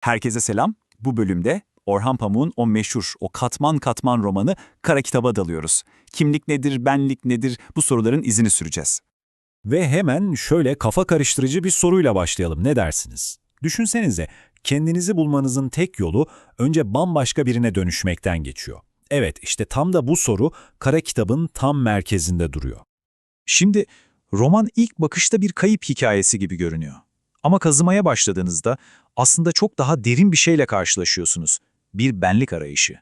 Herkese selam. Bu bölümde Orhan Pamuk'un o meşhur, o katman katman romanı Kara Kitab'a dalıyoruz. Kimlik nedir, benlik nedir bu soruların izini süreceğiz. Ve hemen şöyle kafa karıştırıcı bir soruyla başlayalım. Ne dersiniz? Düşünsenize, kendinizi bulmanızın tek yolu önce bambaşka birine dönüşmekten geçiyor. Evet, işte tam da bu soru Kara Kitab'ın tam merkezinde duruyor. Şimdi roman ilk bakışta bir kayıp hikayesi gibi görünüyor. Ama kazımaya başladığınızda aslında çok daha derin bir şeyle karşılaşıyorsunuz. Bir benlik arayışı.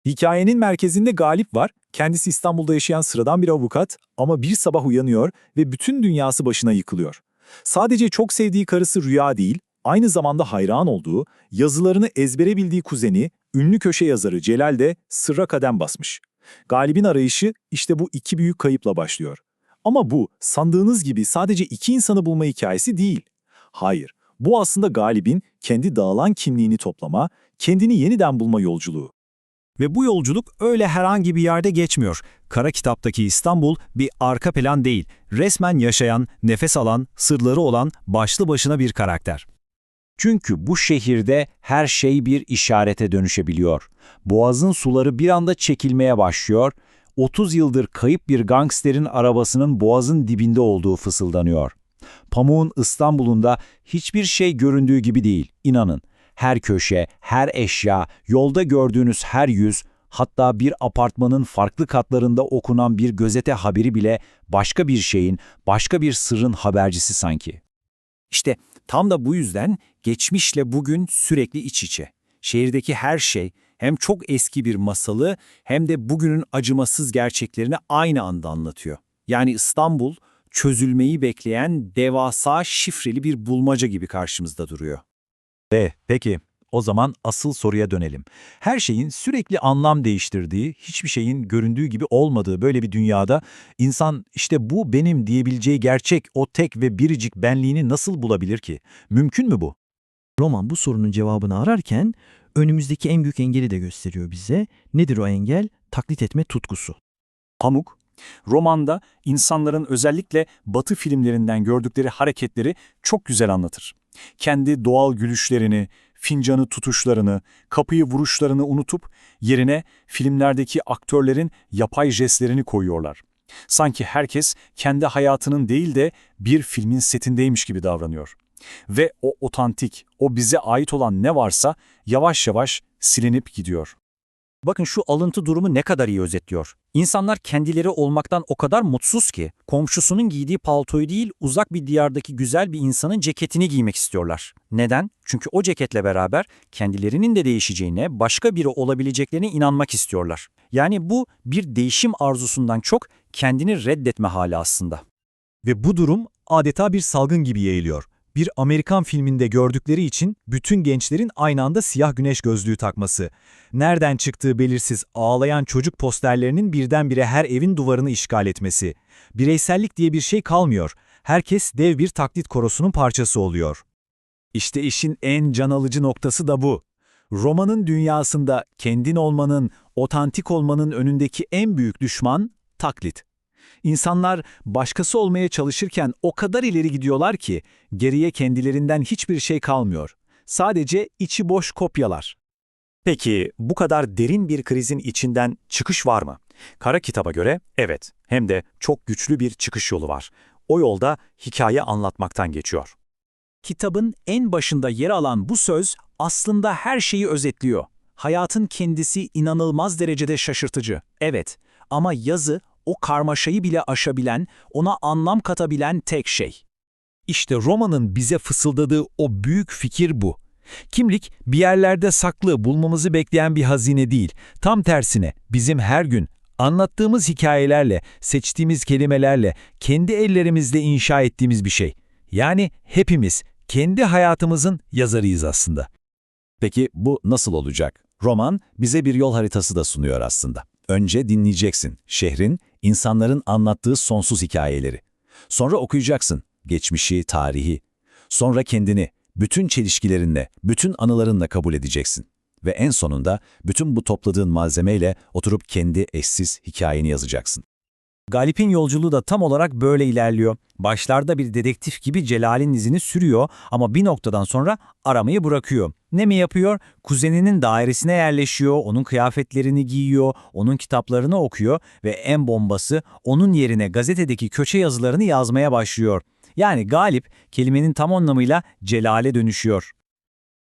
Hikayenin merkezinde Galip var. Kendisi İstanbul'da yaşayan sıradan bir avukat ama bir sabah uyanıyor ve bütün dünyası başına yıkılıyor. Sadece çok sevdiği karısı Rüya değil, aynı zamanda hayran olduğu, yazılarını ezbere bildiği kuzeni, ünlü köşe yazarı Celal de sırra kadem basmış. Galip'in arayışı işte bu iki büyük kayıpla başlıyor. Ama bu sandığınız gibi sadece iki insanı bulma hikayesi değil. Hayır, bu aslında Galip'in kendi dağılan kimliğini toplama, kendini yeniden bulma yolculuğu. Ve bu yolculuk öyle herhangi bir yerde geçmiyor. Kara Kitap'taki İstanbul bir arka plan değil, resmen yaşayan, nefes alan, sırları olan başlı başına bir karakter. Çünkü bu şehirde her şey bir işarete dönüşebiliyor. Boğazın suları bir anda çekilmeye başlıyor, 30 yıldır kayıp bir gangsterin arabasının boğazın dibinde olduğu fısıldanıyor. Pamuk'un İstanbul'unda hiçbir şey göründüğü gibi değil, inanın. Her köşe, her eşya, yolda gördüğünüz her yüz, hatta bir apartmanın farklı katlarında okunan bir gazete haberi bile başka bir şeyin, başka bir sırrın habercisi sanki. İşte tam da bu yüzden geçmişle bugün sürekli iç içe. Şehirdeki her şey hem çok eski bir masalı hem de bugünün acımasız gerçeklerini aynı anda anlatıyor. Yani İstanbul çözülmeyi bekleyen devasa şifreli bir bulmaca gibi karşımızda duruyor. Peki, o zaman asıl soruya dönelim. Her şeyin sürekli anlam değiştirdiği, hiçbir şeyin göründüğü gibi olmadığı böyle bir dünyada insan işte bu benim diyebileceği gerçek, o tek ve biricik benliğini nasıl bulabilir ki? Mümkün mü bu? Roman bu sorunun cevabını ararken önümüzdeki en büyük engeli de gösteriyor bize. Nedir o engel? Taklit etme tutkusu. Pamuk, romanda insanların özellikle Batı filmlerinden gördükleri hareketleri çok güzel anlatır. Kendi doğal gülüşlerini, fincanı tutuşlarını, kapıyı vuruşlarını unutup yerine filmlerdeki aktörlerin yapay jestlerini koyuyorlar. Sanki herkes kendi hayatının değil de bir filmin setindeymiş gibi davranıyor. Ve o otantik, o bize ait olan ne varsa yavaş yavaş silinip gidiyor. Bakın şu alıntı durumu ne kadar iyi özetliyor. İnsanlar kendileri olmaktan o kadar mutsuz ki komşusunun giydiği paltoyu değil uzak bir diyardaki güzel bir insanın ceketini giymek istiyorlar. Neden? Çünkü o ceketle beraber kendilerinin de değişeceğine, başka biri olabileceklerine inanmak istiyorlar. Yani bu bir değişim arzusundan çok kendini reddetme hali aslında. Ve bu durum adeta bir salgın gibi yayılıyor. Bir Amerikan filminde gördükleri için bütün gençlerin aynı anda siyah güneş gözlüğü takması, nereden çıktığı belirsiz ağlayan çocuk posterlerinin birdenbire her evin duvarını işgal etmesi, bireysellik diye bir şey kalmıyor, herkes dev bir taklit korosunun parçası oluyor. İşte işin en can alıcı noktası da bu. Romanın dünyasında kendin olmanın, otantik olmanın önündeki en büyük düşman taklit. İnsanlar başkası olmaya çalışırken o kadar ileri gidiyorlar ki geriye kendilerinden hiçbir şey kalmıyor. Sadece içi boş kopyalar. Peki bu kadar derin bir krizin içinden çıkış var mı? Kara Kitap'a göre evet, hem de çok güçlü bir çıkış yolu var. O yolda hikaye anlatmaktan geçiyor. Kitabın en başında yer alan bu söz aslında her şeyi özetliyor. Hayatın kendisi inanılmaz derecede şaşırtıcı. Evet, ama yazı o karmaşayı bile aşabilen, ona anlam katabilen tek şey. İşte romanın bize fısıldadığı o büyük fikir bu. Kimlik bir yerlerde saklı, bulmamızı bekleyen bir hazine değil. Tam tersine bizim her gün anlattığımız hikayelerle, seçtiğimiz kelimelerle, kendi ellerimizle inşa ettiğimiz bir şey. Yani hepimiz kendi hayatımızın yazarıyız aslında. Peki bu nasıl olacak? Roman bize bir yol haritası da sunuyor aslında. Önce dinleyeceksin şehrin, insanların anlattığı sonsuz hikayeleri. Sonra okuyacaksın geçmişi, tarihi. Sonra kendini bütün çelişkilerinle, bütün anılarınla kabul edeceksin. Ve en sonunda bütün bu topladığın malzemeyle oturup kendi eşsiz hikayeni yazacaksın. Galip'in yolculuğu da tam olarak böyle ilerliyor. Başlarda bir dedektif gibi Celal'in izini sürüyor ama bir noktadan sonra aramayı bırakıyor. Ne mi yapıyor? Kuzeninin dairesine yerleşiyor, onun kıyafetlerini giyiyor, onun kitaplarını okuyor ve en bombası onun yerine gazetedeki köşe yazılarını yazmaya başlıyor. Yani Galip kelimenin tam anlamıyla Celal'e dönüşüyor.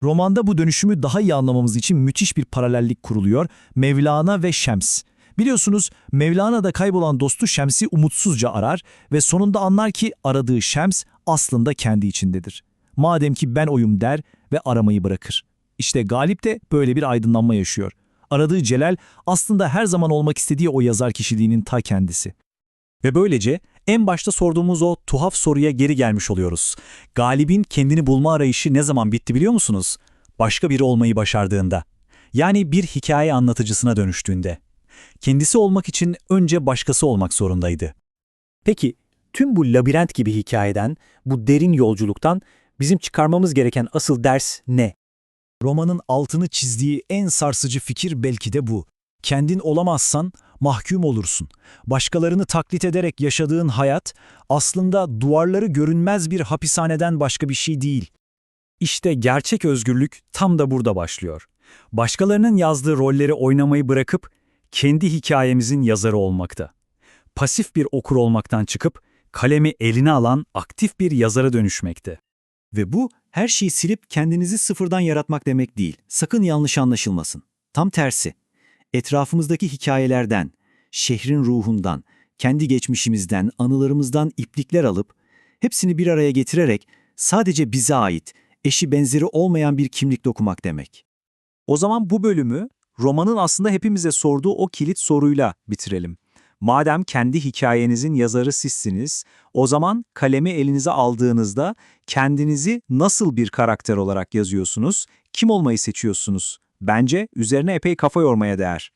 Romanda bu dönüşümü daha iyi anlamamız için müthiş bir paralellik kuruluyor. Mevlana ve Şems. Biliyorsunuz Mevlana da kaybolan dostu Şems'i umutsuzca arar ve sonunda anlar ki aradığı Şems aslında kendi içindedir. Madem ki ben oyum der ve aramayı bırakır. İşte Galip de böyle bir aydınlanma yaşıyor. Aradığı Celal aslında her zaman olmak istediği o yazar kişiliğinin ta kendisi. Ve böylece en başta sorduğumuz o tuhaf soruya geri gelmiş oluyoruz. Galip'in kendini bulma arayışı ne zaman bitti biliyor musunuz? Başka biri olmayı başardığında. Yani bir hikaye anlatıcısına dönüştüğünde. Kendisi olmak için önce başkası olmak zorundaydı. Peki, tüm bu labirent gibi hikayeden, bu derin yolculuktan bizim çıkarmamız gereken asıl ders ne? Romanın altını çizdiği en sarsıcı fikir belki de bu. Kendin olamazsan mahkum olursun. Başkalarını taklit ederek yaşadığın hayat aslında duvarları görünmez bir hapishaneden başka bir şey değil. İşte gerçek özgürlük tam da burada başlıyor. Başkalarının yazdığı rolleri oynamayı bırakıp kendi hikayemizin yazarı olmakta. Pasif bir okur olmaktan çıkıp kalemi eline alan aktif bir yazara dönüşmekte. Ve bu her şeyi silip kendinizi sıfırdan yaratmak demek değil. Sakın yanlış anlaşılmasın. Tam tersi. Etrafımızdaki hikayelerden, şehrin ruhundan, kendi geçmişimizden, anılarımızdan iplikler alıp hepsini bir araya getirerek sadece bize ait, eşi benzeri olmayan bir kimlik dokumak demek. O zaman bu bölümü romanın aslında hepimize sorduğu o kilit soruyla bitirelim. Madem kendi hikayenizin yazarı sizsiniz, o zaman kalemi elinize aldığınızda kendinizi nasıl bir karakter olarak yazıyorsunuz, kim olmayı seçiyorsunuz? Bence üzerine epey kafa yormaya değer.